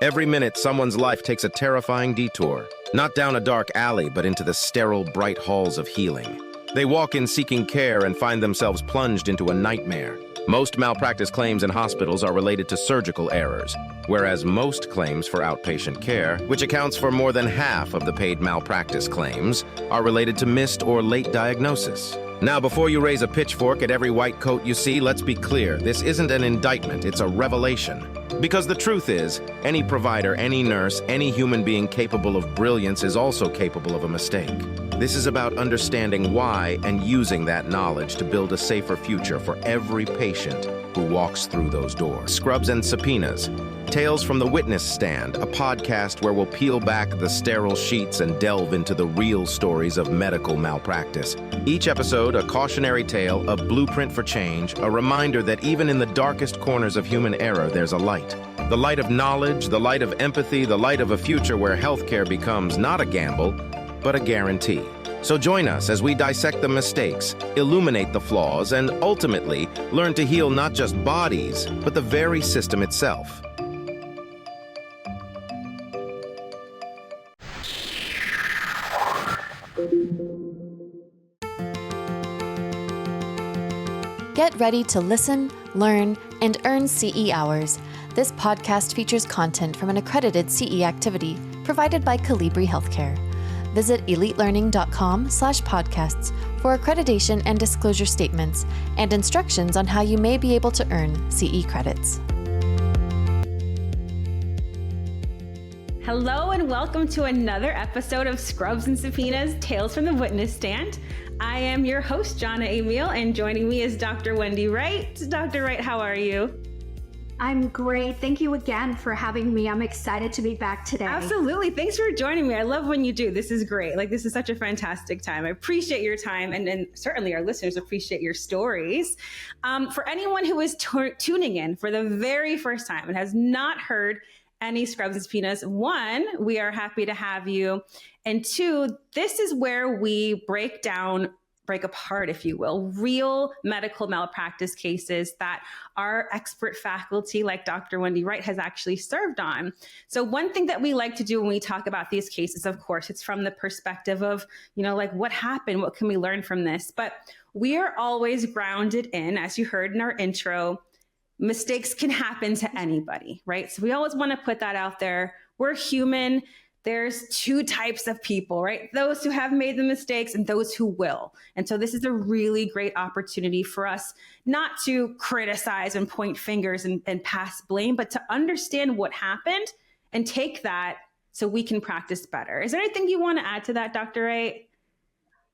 Every minute, someone's life takes a terrifying detour, not down a dark alley, but into the sterile, bright halls of healing. They walk in seeking care and find themselves plunged into a nightmare. Most malpractice claims in hospitals are related to surgical errors, whereas most claims for outpatient care, which accounts for more than half of the paid malpractice claims, are related to missed or late diagnosis. Now, before you raise a pitchfork at every white coat you see, let's be clear. This isn't an indictment, it's a revelation. Because the truth is, any provider, any nurse, any human being capable of brilliance is also capable of a mistake. This is about understanding why and using that knowledge to build a safer future for every patient who walks through those doors. Scrubs and Subpoenas, Tales from the Witness Stand, a podcast where we'll peel back the sterile sheets and delve into the real stories of medical malpractice. Each episode, a cautionary tale, a blueprint for change, a reminder that even in the darkest corners of human error, there's a light. The light of knowledge, the light of empathy, the light of a future where healthcare becomes not a gamble, but a guarantee. So join us as we dissect the mistakes, illuminate the flaws, and ultimately learn to heal not just bodies, but the very system itself. Get ready to listen, learn, and earn CE hours. This podcast features content from an accredited CE activity provided by Calibri Healthcare. Visit elitelearning.com/podcasts for accreditation and disclosure statements and instructions on how you may be able to earn CE credits. Hello and welcome to another episode of Scrubs and Subpoenas, Tales from the Witness Stand. I am your host, Jonna Emil, and joining me is Dr. Wendy Wright. Dr. Wright, how are you? I'm great. Thank you again for having me. I'm excited to be back today. Absolutely. Thanks for joining me. I love when you do. This is great. This is such a fantastic time. I appreciate your time, and certainly our listeners appreciate your stories. For anyone who is tuning in for the very first time and has not heard any Scrubs and Subpoenas, one, we are happy to have you. And two, this is where we break apart, if you will, real medical malpractice cases that our expert faculty like Dr. Wendy Wright has actually served on. So one thing that we like to do when we talk about these cases, of course, it's from the perspective of, what happened? What can we learn from this? But we are always grounded in, as you heard in our intro, mistakes can happen to anybody, right? So we always want to put that out there. We're human. There's two types of people, right? Those who have made the mistakes and those who will. And so this is a really great opportunity for us not to criticize and point fingers and pass blame, but to understand what happened and take that so we can practice better. Is there anything you want to add to that, Dr. Wright?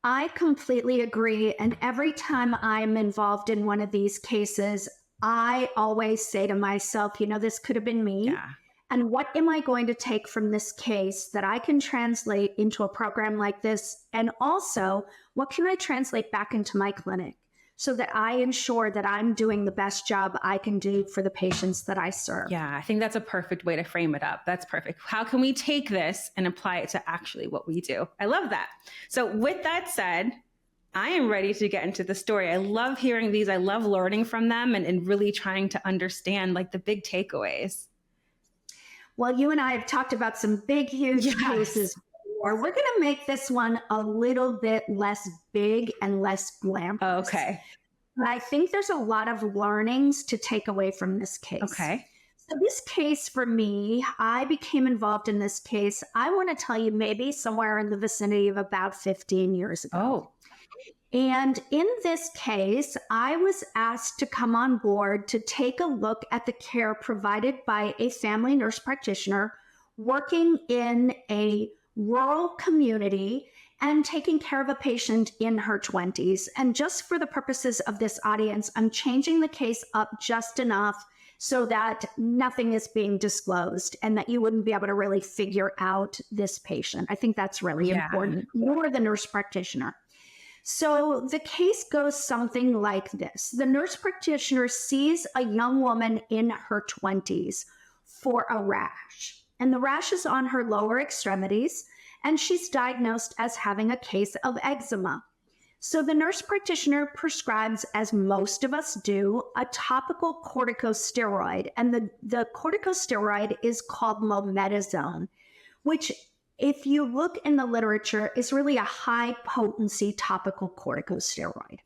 I completely agree. And every time I'm involved in one of these cases, I always say to myself, this could have been me. Yeah. And what am I going to take from this case that I can translate into a program like this? And also, what can I translate back into my clinic so that I ensure that I'm doing the best job I can do for the patients that I serve? Yeah, I think that's a perfect way to frame it up. That's perfect. How can we take this and apply it to actually what we do? I love that. So with that said, I am ready to get into the story. I love hearing these. I love learning from them and really trying to understand the big takeaways. Well, you and I have talked about some big, huge cases before. We're going to make this one a little bit less big and less glamorous. Okay. But I think there's a lot of learnings to take away from this case. Okay. So this case for me, I became involved in this case, I want to tell you, maybe somewhere in the vicinity of about 15 years ago. Oh. And in this case, I was asked to come on board to take a look at the care provided by a family nurse practitioner working in a rural community and taking care of a patient in her 20s. And just for the purposes of this audience, I'm changing the case up just enough so that nothing is being disclosed and that you wouldn't be able to really figure out this patient. I think that's really important. You're the nurse practitioner. So the case goes something like this. The nurse practitioner sees a young woman in her 20s for a rash, and the rash is on her lower extremities, and she's diagnosed as having a case of eczema. So the nurse practitioner prescribes, as most of us do, a topical corticosteroid. And the corticosteroid is called mometasone, which, if you look in the literature, is really a high potency topical corticosteroid.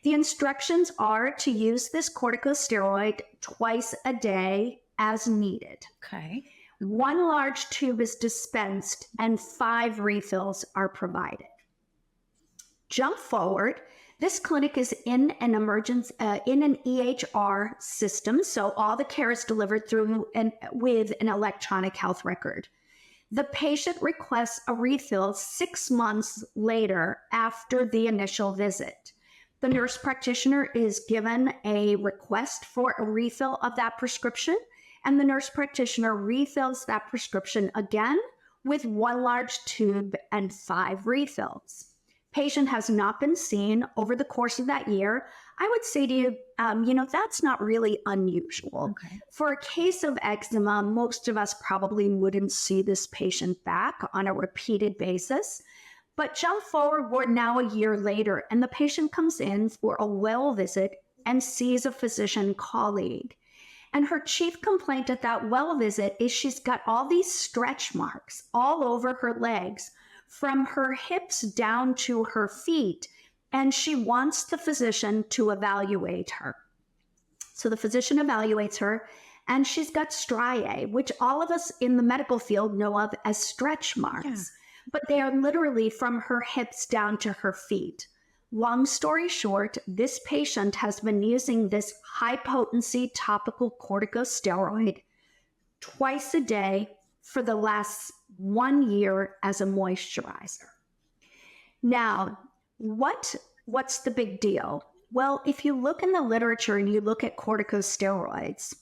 The instructions are to use this corticosteroid twice a day as needed. Okay. 1 large tube is dispensed and 5 refills are provided. Jump forward. This clinic is in an EHR system, so all the care is delivered through with an electronic health record. The patient requests a refill 6 months later after the initial visit. The nurse practitioner is given a request for a refill of that prescription, and the nurse practitioner refills that prescription again with 1 large tube and 5 refills. Patient has not been seen over the course of that year. I would say to you, that's not really unusual. Okay. For a case of eczema, most of us probably wouldn't see this patient back on a repeated basis. But jump forward, we're now a year later, and the patient comes in for a well visit and sees a physician colleague. And her chief complaint at that well visit is she's got all these stretch marks all over her legs, from her hips down to her feet, and she wants the physician to evaluate her. So the physician evaluates her, and she's got striae, which all of us in the medical field know of as stretch marks. Yeah. But they are literally from her hips down to her feet. Long story short, this patient has been using this high-potency topical corticosteroid twice a day for the last 1 year as a moisturizer. Now, what's the big deal? Well, if you look in the literature and you look at corticosteroids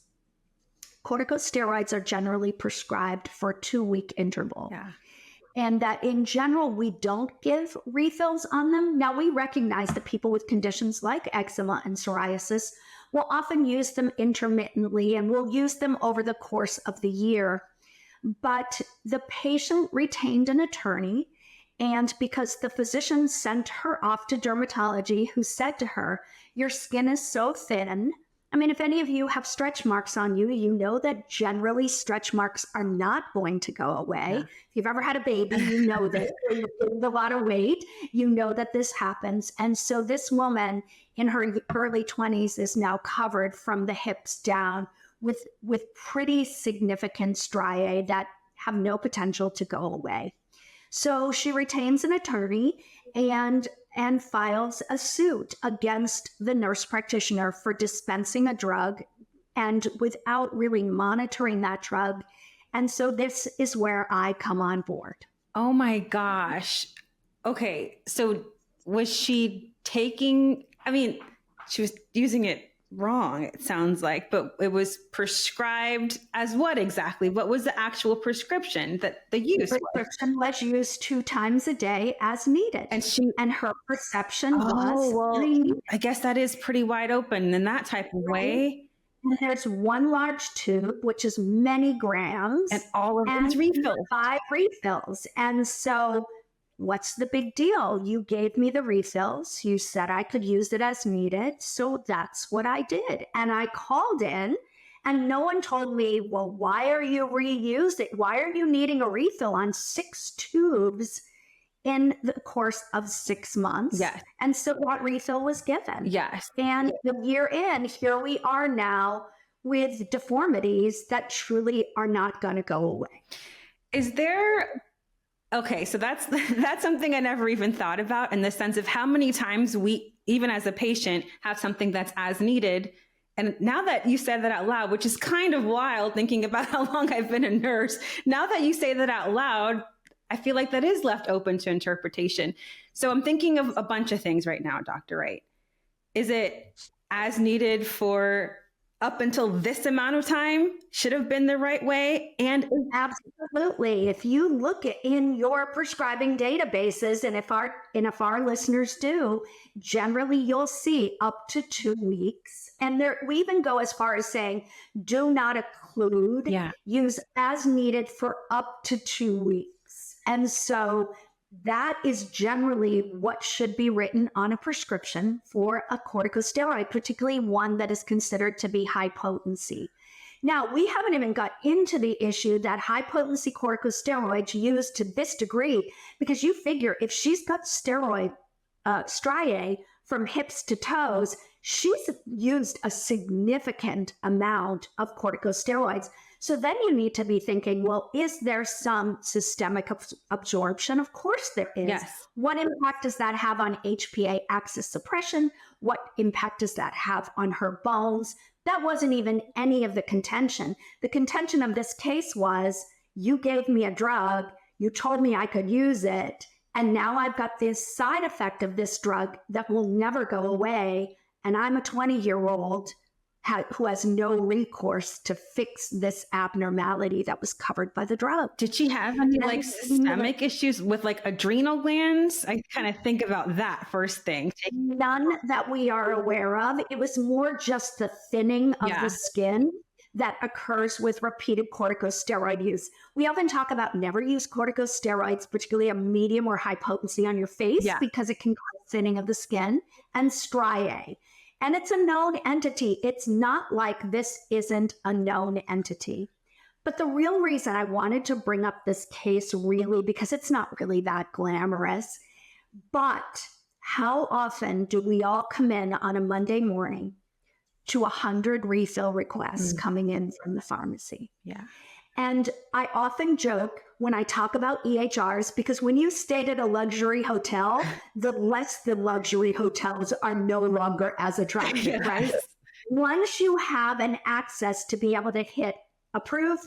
are generally prescribed for a 2-week interval. Yeah. And that in general, we don't give refills on them. Now, we recognize that people with conditions like eczema and psoriasis will often use them intermittently, and will use them over the course of the year. But the patient retained an attorney, and because the physician sent her off to dermatology, who said to her, "Your skin is so thin." I mean, if any of you have stretch marks on you, you know that generally stretch marks are not going to go away. Yeah. If you've ever had a baby, you know that you've gained a lot of weight, you know that this happens. And so this woman in her early 20s is now covered from the hips down with pretty significant striae that have no potential to go away. So she retains an attorney and files a suit against the nurse practitioner for dispensing a drug and without really monitoring that drug. And so this is where I come on board. Oh my gosh. Okay. So was she taking, she was using it wrong, it sounds like, but it was prescribed as what exactly? What was the actual prescription that the use was? The prescription was used 2 times a day as needed. And her perception was... I guess that is pretty wide open in that type of way. And there's 1 large tube, which is many grams. And all of these refills. 5 refills. And so... what's the big deal? You gave me the refills. You said I could use it as needed. So that's what I did. And I called in and no one told me, well, why are you reusing? Why are you needing a refill on 6 tubes in the course of 6 months? Yes. And so that refill was given. Yes. And the year in, here we are now with deformities that truly are not going to go away. Is there... Okay, so that's something I never even thought about, in the sense of how many times we, even as a patient, have something that's as needed. And now that you said that out loud, which is kind of wild thinking about how long I've been a nurse, now that you say that out loud, I feel like that is left open to interpretation. So I'm thinking of a bunch of things right now, Dr. Wright. Is it as needed for up until this amount of time should have been the right way? And absolutely. If you look in your prescribing databases, and if our listeners do, generally you'll see up to 2 weeks. And we even go as far as saying, do not occlude, use as needed for up to 2 weeks. And so that is generally what should be written on a prescription for a corticosteroid, particularly one that is considered to be high potency. Now, we haven't even got into the issue that high potency corticosteroids used to this degree, because you figure if she's got steroid striae from hips to toes, she's used a significant amount of corticosteroids. So then you need to be thinking, well, is there some systemic absorption? Of course there is. Yes. What impact does that have on HPA axis suppression? What impact does that have on her bones? That wasn't even any of the contention. The contention of this case was, you gave me a drug, you told me I could use it, and now I've got this side effect of this drug that will never go away, and I'm a 20-year-old who has no recourse to fix this abnormality that was covered by the drug. Did she have any like systemic issues with like adrenal glands? I kind of think about that first thing. None that we are aware of. It was more just the thinning of the skin that occurs with repeated corticosteroid use. We often talk about never use corticosteroids, particularly a medium or high potency on your face, because it can cause thinning of the skin, and striae. And it's a known entity. It's not like this isn't a known entity. But the real reason I wanted to bring up this case really, because it's not really that glamorous, but how often do we all come in on a Monday morning to 100 refill requests coming in from the pharmacy? Yeah. And I often joke when I talk about EHRs, because when you stayed at a luxury hotel, the less the luxury hotels are no longer as attractive, right? Once you have an access to be able to hit approve,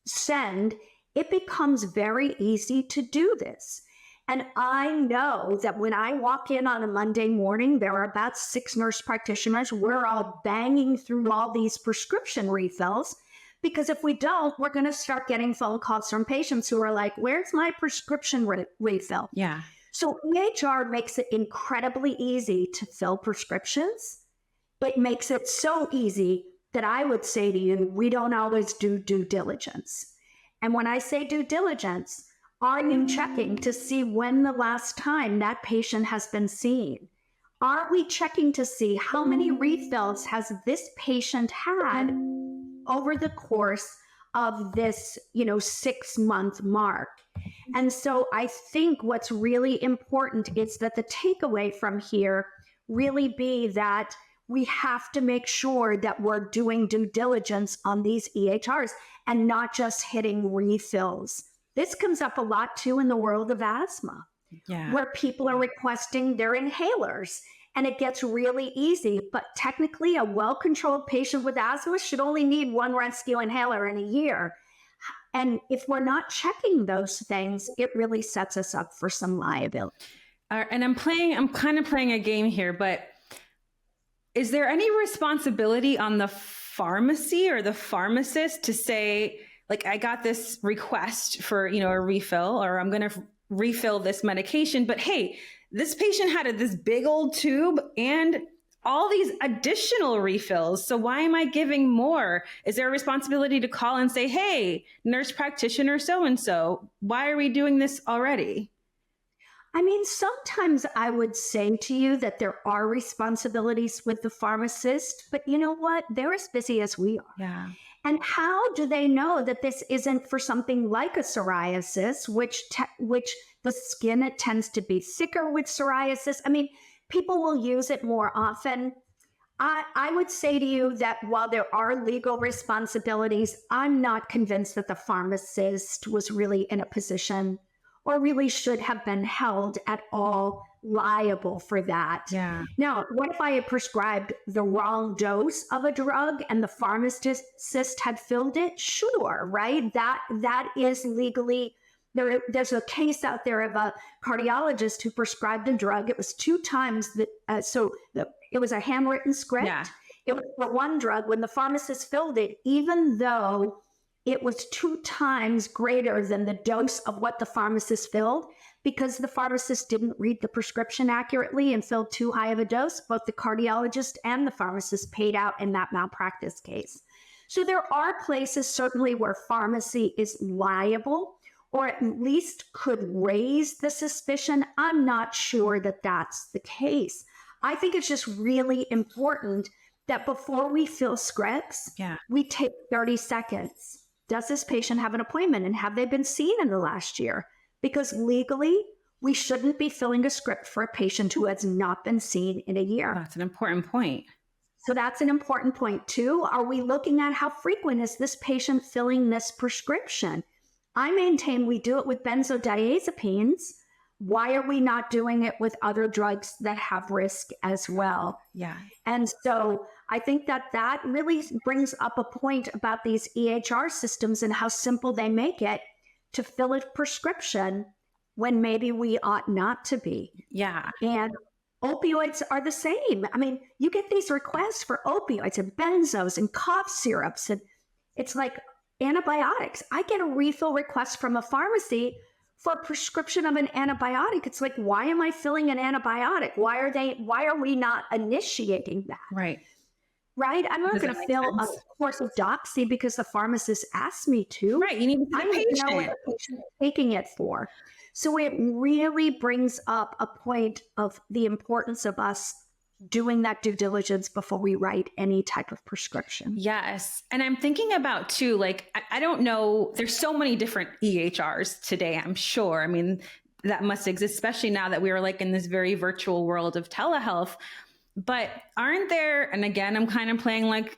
send, it becomes very easy to do this. And I know that when I walk in on a Monday morning, there are about 6 nurse practitioners. We're all banging through all these prescription refills. Because if we don't, we're going to start getting phone calls from patients who are like, where's my prescription refill? Yeah. So EHR makes it incredibly easy to fill prescriptions. It makes it so easy that I would say to you, we don't always do due diligence. And when I say due diligence, are you checking to see when the last time that patient has been seen? Are we checking to see how many refills has this patient had over the course of this, 6-month mark? And so I think what's really important is that the takeaway from here really be that we have to make sure that we're doing due diligence on these EHRs and not just hitting refills. This comes up a lot too in the world of asthma, where people are requesting their inhalers. And it gets really easy, but technically a well-controlled patient with asthma should only need 1 rescue inhaler in a year. And if we're not checking those things, it really sets us up for some liability. And I'm kind of playing a game here, but is there any responsibility on the pharmacy or the pharmacist to say, like, I got this request for, a refill, or I'm going to refill this medication, but hey, this patient had this big old tube and all these additional refills. So why am I giving more? Is there a responsibility to call and say, hey, nurse practitioner so-and-so, why are we doing this already? I mean, sometimes I would say to you that there are responsibilities with the pharmacist, but you know what? They're as busy as we are. Yeah. And how do they know that this isn't for something like a psoriasis, which the skin, it tends to be thicker with psoriasis? I mean, people will use it more often. I would say to you that while there are legal responsibilities, I'm not convinced that the pharmacist was really in a position or really should have been held at all liable for that. Yeah. Now, what if I had prescribed the wrong dose of a drug and the pharmacist had filled it? Sure, right? That is legally, there's a case out there of a cardiologist who prescribed a drug. It was 2 times it was a handwritten script. Yeah. It was for one drug. When the pharmacist filled it, even though it was 2 times greater than the dose of what the pharmacist filled, because the pharmacist didn't read the prescription accurately and filled too high of a dose, both the cardiologist and the pharmacist paid out in that malpractice case. So there are places certainly where pharmacy is liable, or at least could raise the suspicion, I'm not sure that that's the case. I think it's just really important that before we fill scripts, we take 30 seconds. Does this patient have an appointment, and have they been seen in the last year? Because legally, we shouldn't be filling a script for a patient who has not been seen in a year. That's an important point. So that's an important point too. Are we looking at how frequent is this patient filling this prescription? I maintain we do it with benzodiazepines. Why are we not doing it with other drugs that have risk as well? Yeah. And so I think that really brings up a point about these EHR systems and how simple they make it to fill a prescription when maybe we ought not to be. Yeah. And opioids are the same. I mean, you get these requests for opioids and benzos and cough syrups, and it's like antibiotics. I get a refill request from a pharmacy for a prescription of an antibiotic. It's like, why am I filling an antibiotic? Why are we not initiating that? Right. Right? I'm not going to fill a course of Doxy because the pharmacist asked me to. Right. You need to I need to know what the patient is taking it for. So it really brings up a point of the importance of us doing that due diligence before we write any type of prescription. Yes. And I'm thinking about too, like, I don't know, there's so many different EHRs today, I'm sure. I mean, that must exist, especially now that we are like in this very virtual world of telehealth. But aren't there, and again, I'm kind of playing like,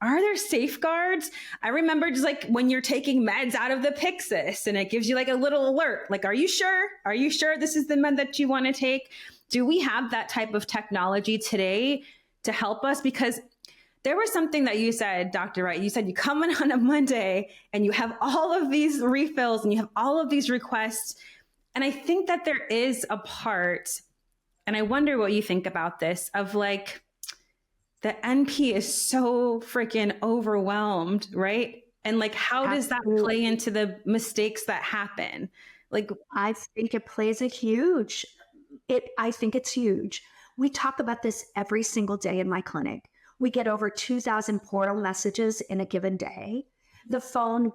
are there safeguards? I remember just like when you're taking meds out of the Pyxis and it gives you like a little alert, like, are you sure? Are you sure this is the med that you want to take? Do we have that type of technology today to help us? Because there was something that you said, Dr. Wright, you said you come in on a Monday and you have all of these refills and you have all of these requests. And I think that there is a part, and I wonder what you think about this, of like, the NP is so freaking overwhelmed, right? And like, how does that play into the mistakes that happen? Like, I think it plays a huge, I think it's huge. We talk about this every single day in my clinic. We get over 2,000 portal messages in a given day. The phone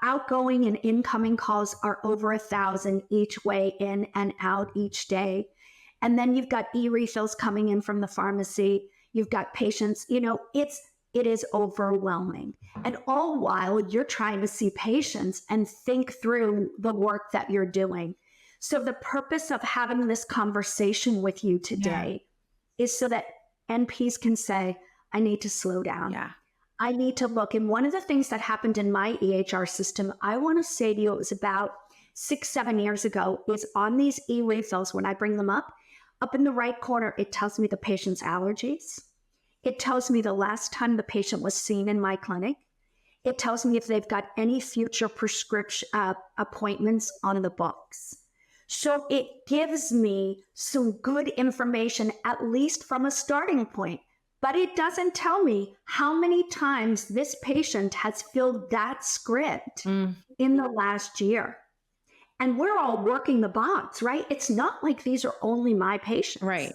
outgoing and incoming calls are over 1,000 each way in and out each day. And then you've got e-refills coming in from the pharmacy. You've got patients, it is overwhelming. And all while you're trying to see patients and think through the work that you're doing. So the purpose of having this conversation with you today is so that NPs can say, I need to slow down. Yeah. I need to look. And one of the things that happened in my EHR system, I want to say to you, it was about 6-7 years ago, is on these e-refills, when I bring them up in the right corner, it tells me the patient's allergies. It tells me the last time the patient was seen in my clinic. It tells me if they've got any future prescription appointments on the books. So it gives me some good information, at least from a starting point. But it doesn't tell me how many times this patient has filled that script in the last year. And we're all working the box, right? It's not like these are only my patients. Right.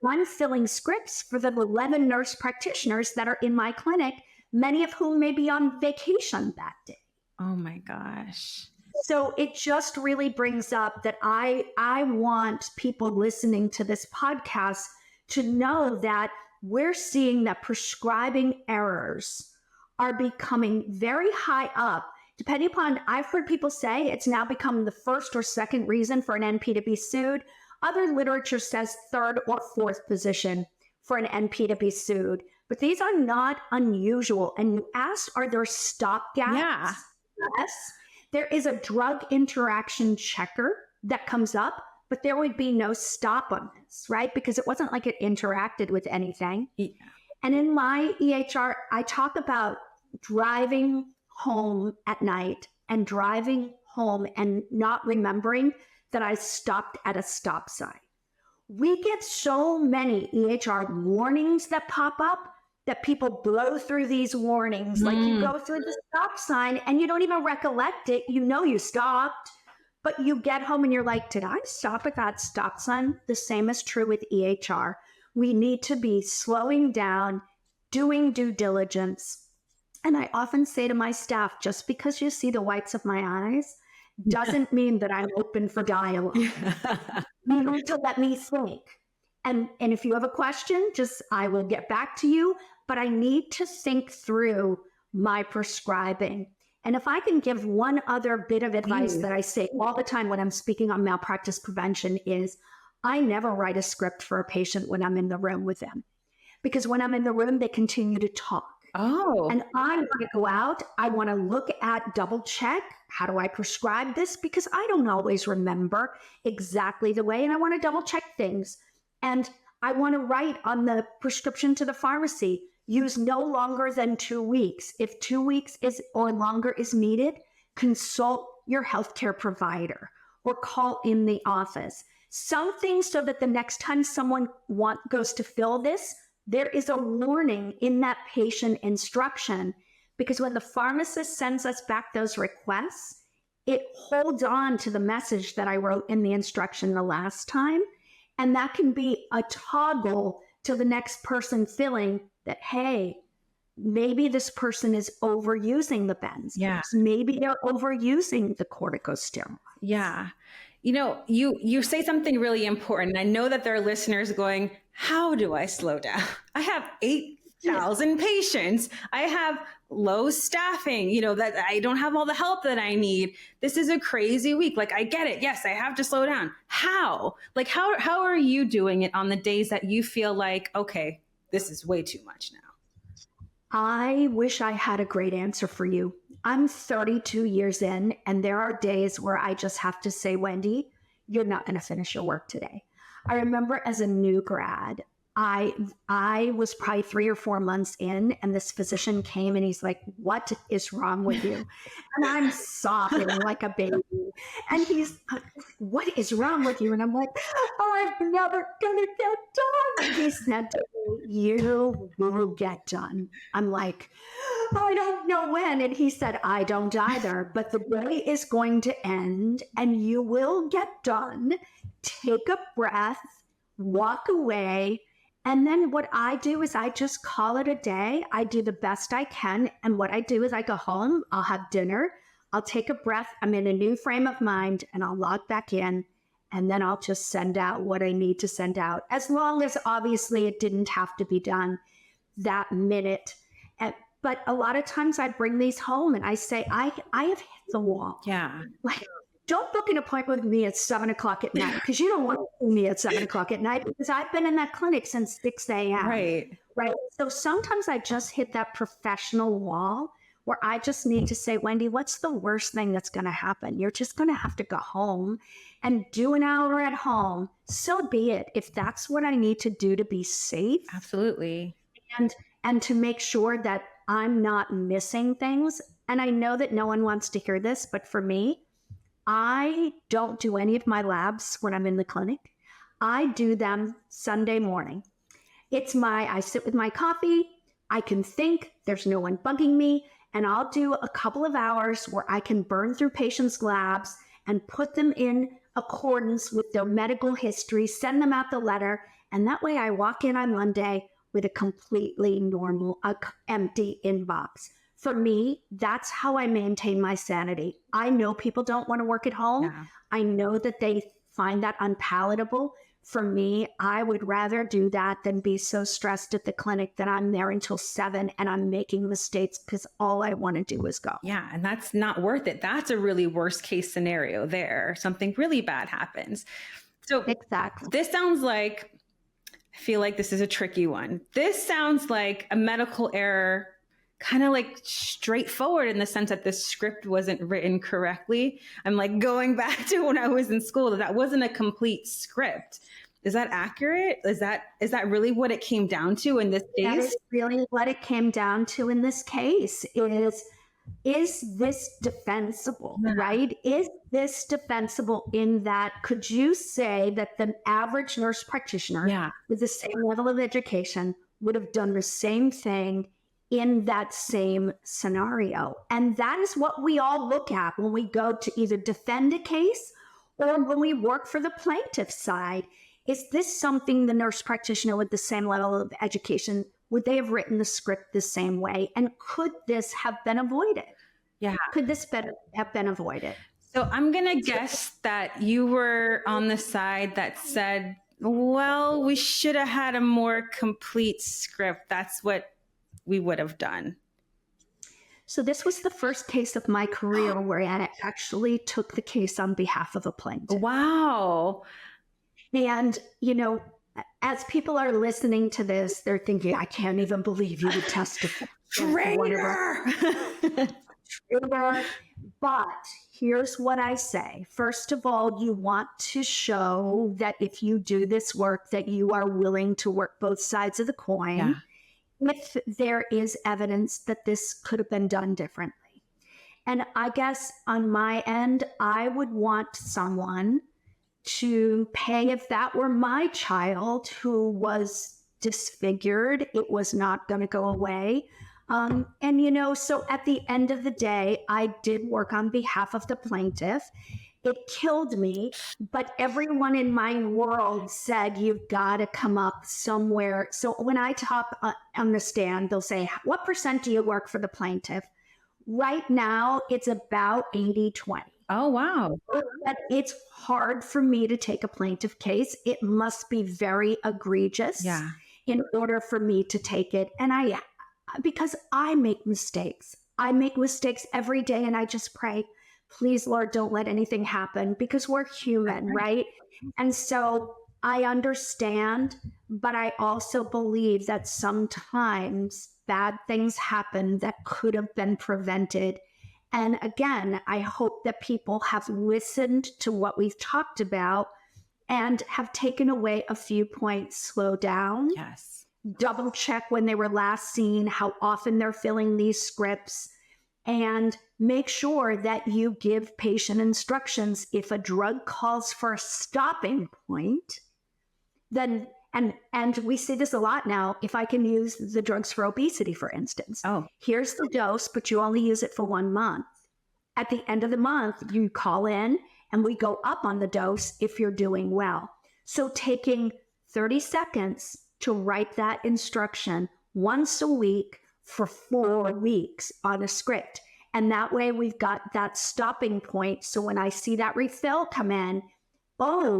I'm filling scripts for the 11 nurse practitioners that are in my clinic, many of whom may be on vacation that day. Oh my gosh. So it just really brings up that I want people listening to this podcast to know that we're seeing that prescribing errors are becoming very high up. Depending upon, I've heard people say it's now become the first or second reason for an NP to be sued. Other literature says third or fourth position for an NP to be sued. But these are not unusual. And you asked, are there stopgaps? Yeah. Yes. There is a drug interaction checker that comes up, but there would be no stop on this, right? Because it wasn't like it interacted with anything. Yeah. And in my EHR, I talk about driving home at night and driving home and not remembering that I stopped at a stop sign. We get so many EHR warnings that pop up that people blow through these warnings. Like you go through the stop sign and you don't even recollect it. You know you stopped, but you get home and you're like, did I stop at that stop sign? The same is true with EHR. We need to be slowing down, doing due diligence. And I often say to my staff, just because you see the whites of my eyes doesn't mean that I'm open for dialogue. You need to let me think. And if you have a question, I will get back to you, but I need to think through my prescribing. And if I can give one other bit of advice that I say all the time when I'm speaking on malpractice prevention is I never write a script for a patient when I'm in the room with them. Because when I'm in the room, they continue to talk. Oh. And I want to go out. I want to look at, double check. How do I prescribe this? Because I don't always remember exactly the way. And I want to double check things. And I want to write on the prescription to the pharmacy, use no longer than 2 weeks. If 2 weeks or longer is needed, consult your healthcare provider or call in the office. Something so that the next time someone goes to fill this, there is a warning in that patient instruction, because when the pharmacist sends us back those requests, it holds on to the message that I wrote in the instruction the last time. And that can be a toggle to the next person filling that, hey, maybe this person is overusing the benzos. Yeah. Maybe they're overusing the corticosteroids. Yeah. You say something really important. I know that there are listeners going, how do I slow down? I have 8,000 patients. I have low staffing, that I don't have all the help that I need. This is a crazy week. Like, I get it. Yes, I have to slow down. How? Like, how are you doing it on the days that you feel like, okay, this is way too much now? I wish I had a great answer for you. I'm 32 years in, and there are days where I just have to say, Wendy, you're not going to finish your work today. I remember as a new grad, I was probably 3 or 4 months in, and this physician came and he's like, what is wrong with you? And I'm sobbing like a baby. And he's like, what is wrong with you? And I'm like, oh, I'm never going to get done. And he said to me, you will get done. I'm like, I don't know when. And he said, I don't either, but the day is going to end and you will get done. Take a breath, walk away. And then what I do is I just call it a day. I do the best I can. And what I do is I go home, I'll have dinner, I'll take a breath. I'm in a new frame of mind and I'll log back in. And then I'll just send out what I need to send out. As long as obviously it didn't have to be done that minute. But a lot of times I bring these home and I say, I have hit the wall. Yeah. Like, don't book an appointment with me at 7 o'clock at night, because you don't want to see me at 7 o'clock at night, because I've been in that clinic since 6 a.m. Right. So sometimes I just hit that professional wall where I just need to say, Wendy, what's the worst thing that's going to happen? You're just going to have to go home and do an hour at home. So be it. If that's what I need to do to be safe. Absolutely. And to make sure that I'm not missing things. And I know that no one wants to hear this, but for me, I don't do any of my labs when I'm in the clinic. I do them Sunday morning. I sit with my coffee, I can think, there's no one bugging me, and I'll do a couple of hours where I can burn through patients' labs and put them in accordance with their medical history, send them out the letter, and that way I walk in on Monday with a completely normal, empty inbox. For me, that's how I maintain my sanity. I know people don't want to work at home. Yeah. I know that they find that unpalatable. For me, I would rather do that than be so stressed at the clinic that I'm there until 7 and I'm making mistakes because all I want to do is go. Yeah. And that's not worth it. That's a really worst case scenario there. Something really bad happens. So Exactly. This sounds like, I feel like this is a tricky one. This sounds like a medical error, kind of like straightforward in the sense that the script wasn't written correctly. I'm like going back to when I was in school, that wasn't a complete script. Is that accurate? Is that really what it came down to in this case? That is really what it came down to in this case is this defensible, right? Is this defensible in that, could you say that the average nurse practitioner with the same level of education would have done the same thing in that same scenario? And that is what we all look at when we go to either defend a case or when we work for the plaintiff side. Is this something the nurse practitioner with the same level of education, would they have written the script the same way? And could this have been avoided? Yeah. Could this have been avoided? So I'm going to guess that you were on the side that said, well, we should have had a more complete script. That's what we would have done. So this was the first case of my career where I actually took the case on behalf of a plaintiff. Wow. And, as people are listening to this, they're thinking, I can't even believe you would testify. Traitor! But here's what I say. First of all, you want to show that if you do this work, that you are willing to work both sides of the coin. Yeah. If there is evidence that this could have been done differently. And I guess on my end, I would want someone to pay, if that were my child who was disfigured, it was not going to go away. So at the end of the day, I did work on behalf of the plaintiff. It killed me, but everyone in my world said, you've got to come up somewhere. So when I talk on the stand, they'll say, what % do you work for the plaintiff? Right now, it's about 80-20. Oh, wow. But it's hard for me to take a plaintiff case. It must be very egregious in order for me to take it. And because I make mistakes. I make mistakes every day, and I just pray, please, Lord, don't let anything happen, because we're human, right? And so I understand, but I also believe that sometimes bad things happen that could have been prevented. And again, I hope that people have listened to what we've talked about and have taken away a few points, slow down. Yes. Double check when they were last seen, how often they're filling these scripts, and make sure that you give patient instructions. If a drug calls for a stopping point, then, and we see this a lot now, if I can use the drugs for obesity, for instance. Oh, here's the dose, but you only use it for 1 month. At the end of the month, you call in and we go up on the dose if you're doing well. So taking 30 seconds to write that instruction once a week for 4 weeks on a script. And that way we've got that stopping point. So when I see that refill come in,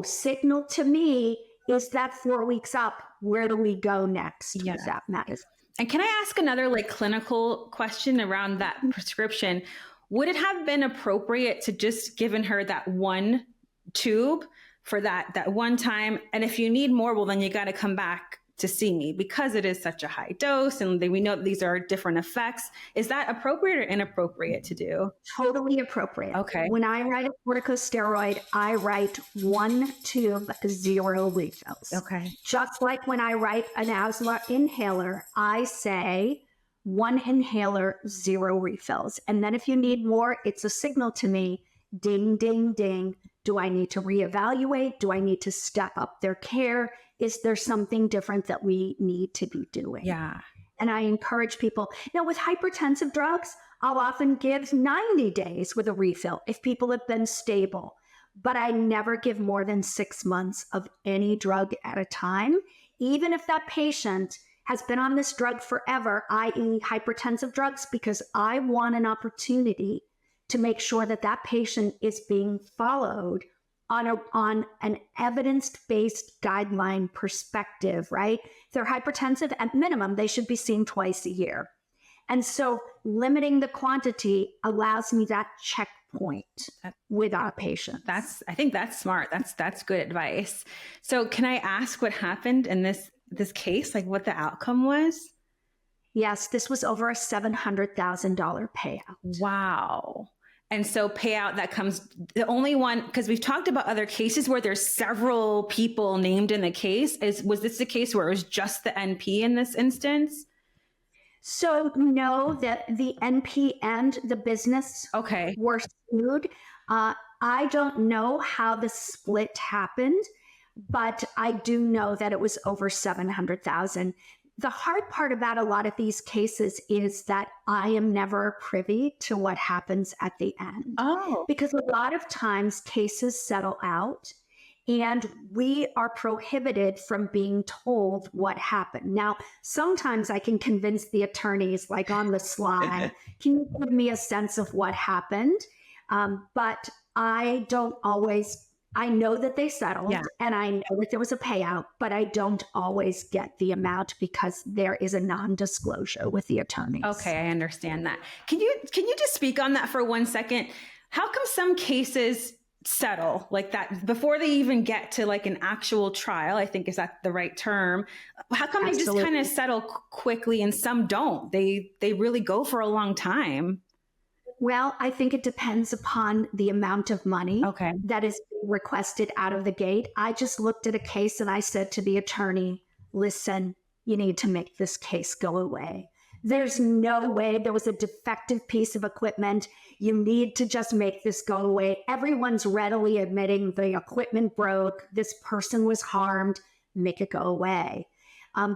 signal to me, is that 4 weeks up? Where do we go next? Yeah. That matters. And can I ask another clinical question around that prescription? Would it have been appropriate to just given her that one tube for that one time? And if you need more, well, then you got to come back to see me, because it is such a high dose and we know that these are different effects. Is that appropriate or inappropriate to do? Totally appropriate. Okay. When I write a corticosteroid, I write 1 tube, 0 refills. Okay. Just like when I write an asthma inhaler, I say 1 inhaler, 0 refills. And then if you need more, it's a signal to me, ding, ding, ding. Do I need to reevaluate? Do I need to step up their care? Is there something different that we need to be doing? Yeah. And I encourage people. Now, with hypertensive drugs, I'll often give 90 days with a refill if people have been stable. But I never give more than 6 months of any drug at a time, even if that patient has been on this drug forever, i.e. hypertensive drugs, because I want an opportunity to make sure that that patient is being followed on an evidence-based guideline perspective, right? If they're hypertensive, at minimum, they should be seen twice a year. And so limiting the quantity allows me that checkpoint with our patients. I think that's smart. That's good advice. So can I ask what happened in this case, what the outcome was? Yes, this was over a $700,000 payout. Wow. And so payout that comes, the only one, because we've talked about other cases where there's several people named in the case. Was this the case where it was just the NP in this instance? So no, that the NP and the business were sued. I don't know how the split happened, but I do know that it was over $700,000. The hard part about a lot of these cases is that I am never privy to what happens at the end. Oh. Because a lot of times cases settle out and we are prohibited from being told what happened. Now, sometimes I can convince the attorneys, on the slide, can you give me a sense of what happened? But I don't always, I know that they settled Yeah. and I know that there was a payout, but I don't always get the amount because there is a non-disclosure with the attorneys. Okay, I understand that. Can you just speak on that for 1 second? How come some cases settle like that before they even get to like an actual trial? I think, is that the right term? How come they just kind of settle quickly and some don't? They really go for a long time. Well, I think it depends upon the amount of money that is requested out of the gate. I just looked at a case and I said to the attorney, listen, you need to make this case go away. There's no way. There was a defective piece of equipment. You need to just make this go away. Everyone's readily admitting the equipment broke. This person was harmed. Make it go away.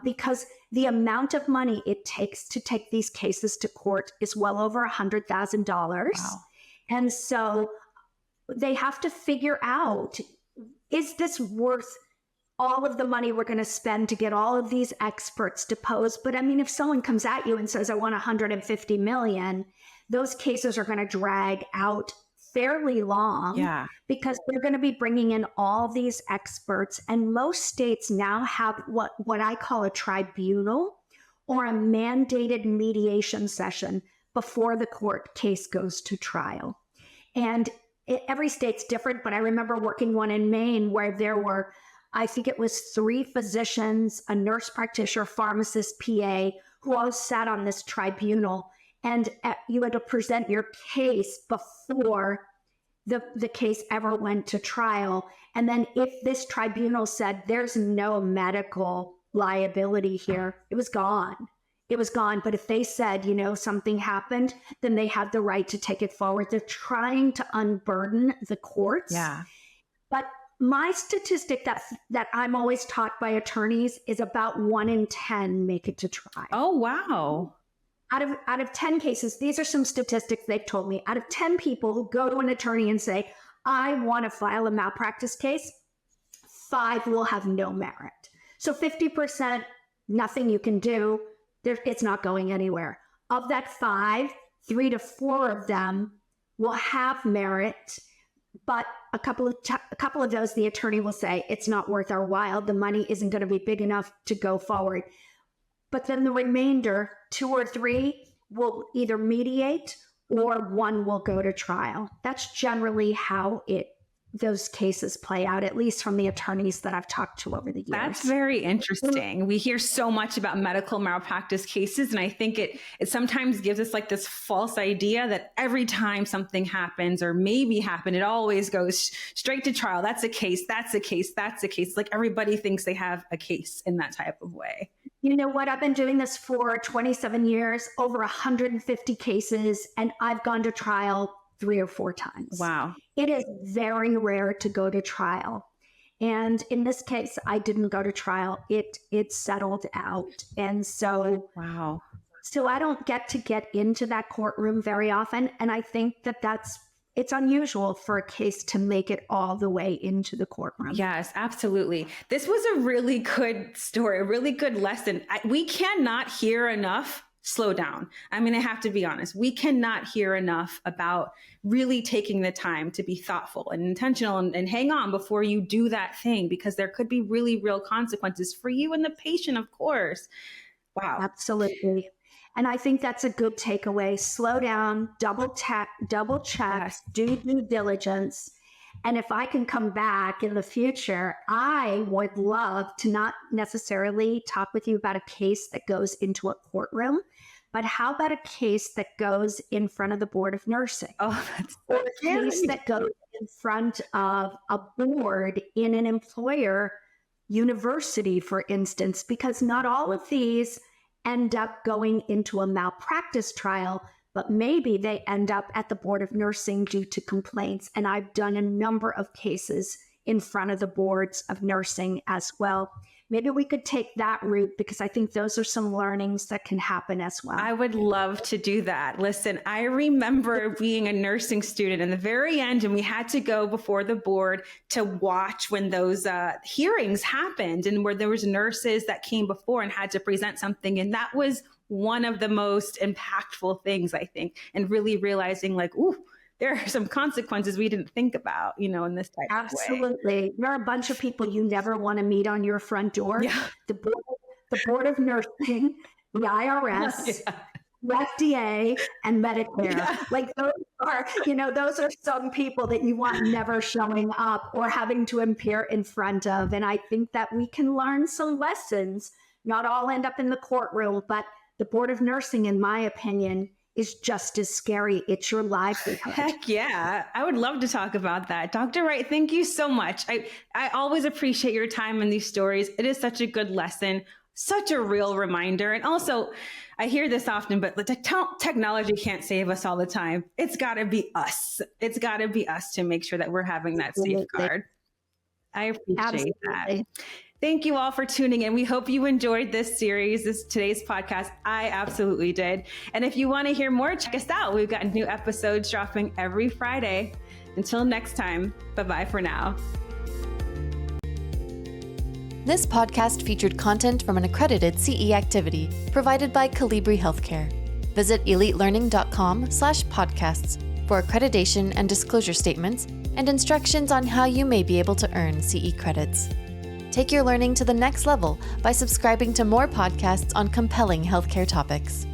Because the amount of money it takes to take these cases to court is well over $100,000. Wow. And so they have to figure out, is this worth all of the money we're going to spend to get all of these experts deposed? But I mean, if someone comes at you and says, I want 150 million, those cases are going to drag out fairly long because they're going to be bringing in all these experts. And most states now have what I call a tribunal or a mandated mediation session before the court case goes to trial. And every state's different, but I remember working one in Maine where there were, I think it was 3 physicians, a nurse practitioner, pharmacist, PA, who all sat on this tribunal. And you had to present your case before the case ever went to trial. And then if this tribunal said there's no medical liability here, it was gone. It was gone. But if they said, something happened, then they had the right to take it forward. They're trying to unburden the courts. Yeah. But my statistic that I'm always taught by attorneys is about 1 in 10 make it to trial. Oh, wow. Out of 10 cases, these are some statistics they've told me. Out of 10 people who go to an attorney and say, I want to file a malpractice case, 5 will have no merit. So 50%, nothing you can do. It's not going anywhere. Of that 5, 3 to 4 of them will have merit, but a couple of those, the attorney will say, it's not worth our while. The money isn't going to be big enough to go forward. But then the remainder, 2 or 3, will either mediate or 1 will go to trial. That's generally how those cases play out, at least from the attorneys that I've talked to over the years. That's very interesting. We hear so much about medical malpractice cases, and I think it sometimes gives us like this false idea that every time something happens or maybe happened, it always goes straight to trial. That's a case, that's a case, that's a case. Like everybody thinks they have a case in that type of way. You know what? I've been doing this for 27 years, over 150 cases, and I've gone to trial 3 or 4 times. Wow. It is very rare to go to trial. And in this case, I didn't go to trial. It settled out. And so, wow. So I don't get into that courtroom very often. And I think it's unusual for a case to make it all the way into the courtroom. Yes, absolutely. This was a really good story, a really good lesson. We cannot hear enough. Slow down. I mean, I have to be honest. We cannot hear enough about really taking the time to be thoughtful and intentional and hang on before you do that thing, because there could be really real consequences for you and the patient, of course. Wow. Absolutely. And I think that's a good takeaway. Slow down, double check, yes. Do due diligence. And if I can come back in the future, I would love to not necessarily talk with you about a case that goes into a courtroom, but how about a case that goes in front of the Board of Nursing? Oh, that's or a case that goes in front of a board in an employer university, for instance, because not all of these end up going into a malpractice trial, but maybe they end up at the Board of Nursing due to complaints. And I've done a number of cases in front of the boards of nursing as well. Maybe we could take that route, because I think those are some learnings that can happen as well. I would love to do that. Listen, I remember being a nursing student in the very end, and we had to go before the board to watch when those hearings happened, and where there was nurses that came before and had to present something. And that was one of the most impactful things, I think, and really realizing like, ooh, there are some consequences we didn't think about, in this type of way. Absolutely. There are a bunch of people you never want to meet on your front door. Yeah. The board of nursing, the IRS, the FDA, and Medicare. Yeah. Like those are some people that you want never showing up or having to appear in front of. And I think that we can learn some lessons, not all end up in the courtroom, but the board of nursing, in my opinion, is just as scary. It's your livelihood. Heck yeah. I would love to talk about that. Dr. Wright, thank you so much. I always appreciate your time in these stories. It is such a good lesson, such a real reminder. And also, I hear this often, but the technology can't save us all the time. It's got to be us. It's got to be us to make sure that we're having that safeguard. I appreciate that. Thank you all for tuning in. We hope you enjoyed this series, today's podcast. I absolutely did. And if you want to hear more, check us out. We've got new episodes dropping every Friday. Until next time, bye-bye for now. This podcast featured content from an accredited CE activity provided by Calibri Healthcare. Visit elitelearning.com/podcasts for accreditation and disclosure statements and instructions on how you may be able to earn CE credits. Take your learning to the next level by subscribing to more podcasts on compelling healthcare topics.